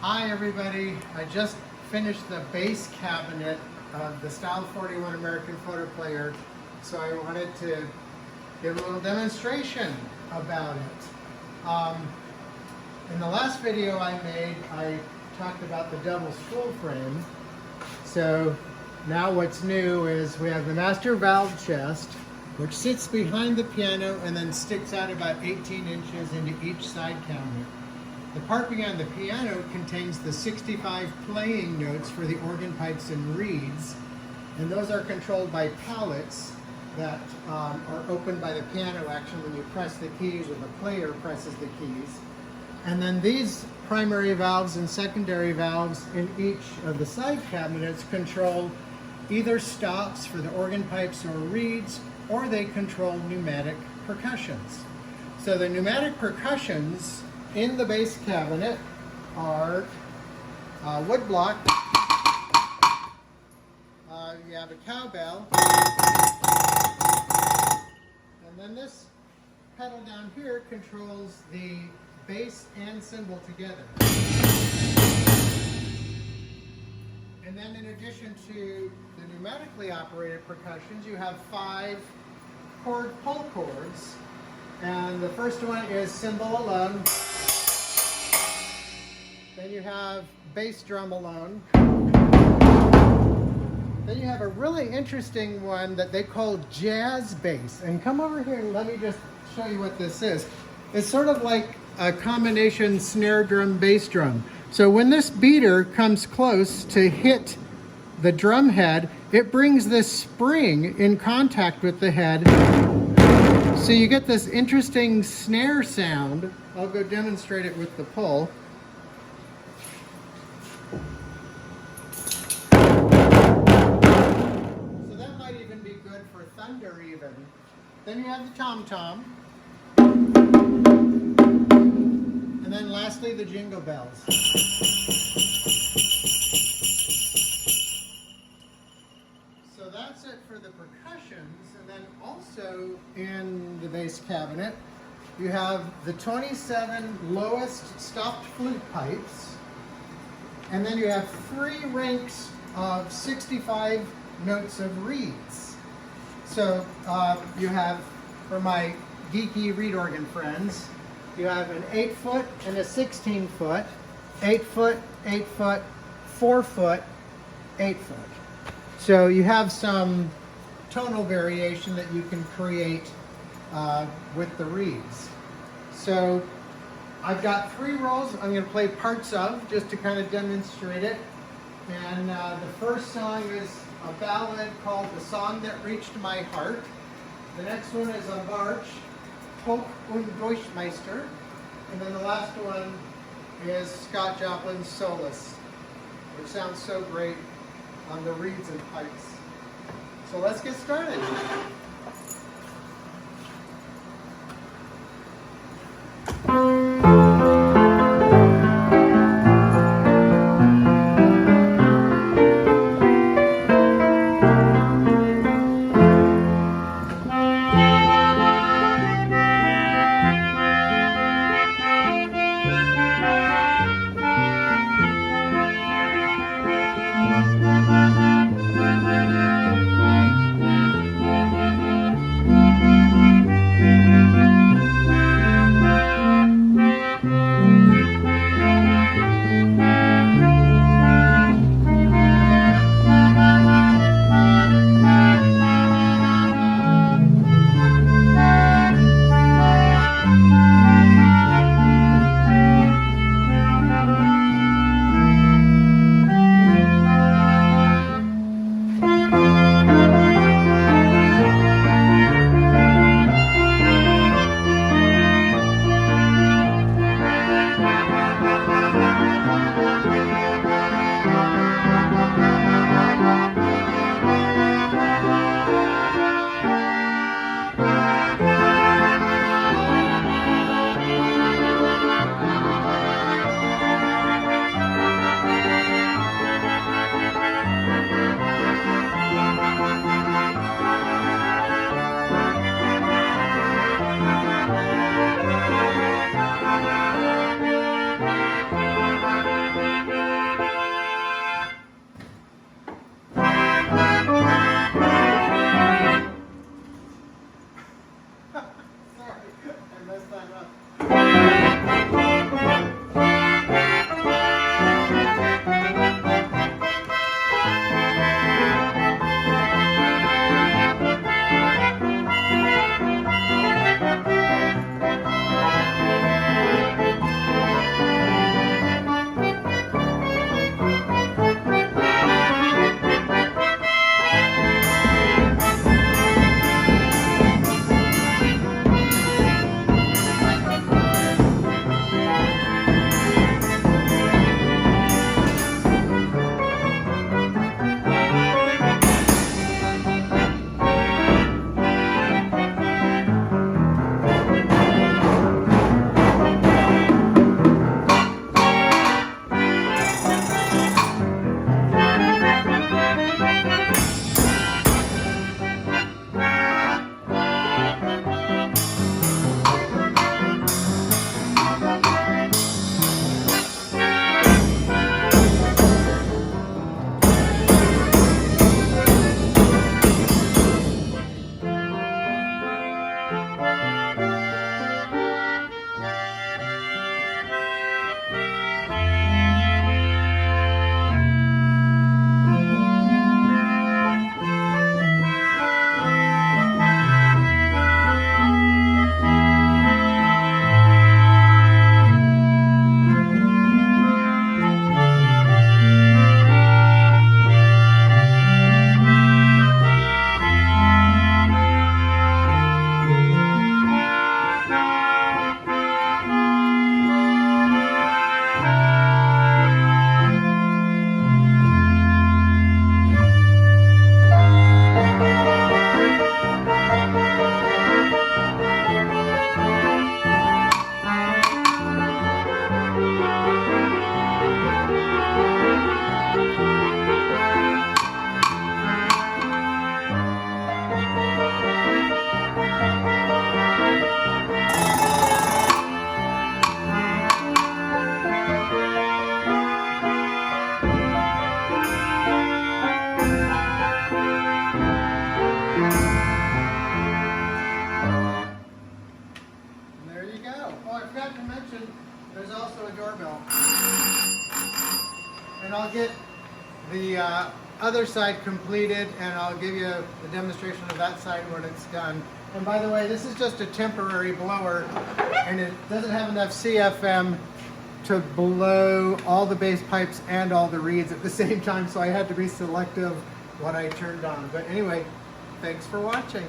Hi everybody, I just finished the base cabinet of the Style 41 American Fotoplayer, so I wanted to give a little demonstration about it. In the last video I made, I talked about the double spool frame. So now what's new is we have the master valve chest, which sits behind the piano and then sticks out about 18 inches into each side cabinet. The part behind the piano contains the 65 playing notes for the organ pipes and reeds, and those are controlled by pallets that are opened by the piano action when you press the keys, or the player presses the keys. And then these primary valves and secondary valves in each of the side cabinets control either stops for the organ pipes or reeds, or they control pneumatic percussions. So the pneumatic percussions in the base cabinet are wood block. You have a cowbell, and then this pedal down here controls the bass and cymbal together. And then in addition to the pneumatically operated percussions, you have 5 chord pull chords, and the first one is cymbal alone. Then you have bass drum alone. Then you have a really interesting one that they call jazz bass. And come over here and let me just show you what this is. It's sort of like a combination snare drum, bass drum. So when this beater comes close to hit the drum head, it brings this spring in contact with the head. So you get this interesting snare sound. I'll go demonstrate it with the pull. Thunder even. Then you have the tom-tom. And then lastly, the jingle bells. So that's it for the percussions. And then also in the bass cabinet, you have the 27 lowest stopped flute pipes. And then you have 3 ranks of 65 notes of reeds. So you have, for my geeky reed organ friends, you have an 8-foot and a 16-foot, 8-foot, 8-foot, 4-foot, 8-foot. So you have some tonal variation that you can create with the reeds. So I've got 3 rolls I'm going to play parts of just to kind of demonstrate it. And the first song is a ballad called The Song That Reached My Heart. The next one is a march, Hoch und Durchmeister. And then the last one is Scott Joplin's Solace, which sounds so great on the reeds and pipes. So let's get started. and I'll get the other side completed, and I'll give you the demonstration of that side when it's done. And by the way, this is just a temporary blower, and it doesn't have enough CFM to blow all the base pipes and all the reeds at the same time, so I had to be selective what I turned on. But anyway, thanks for watching.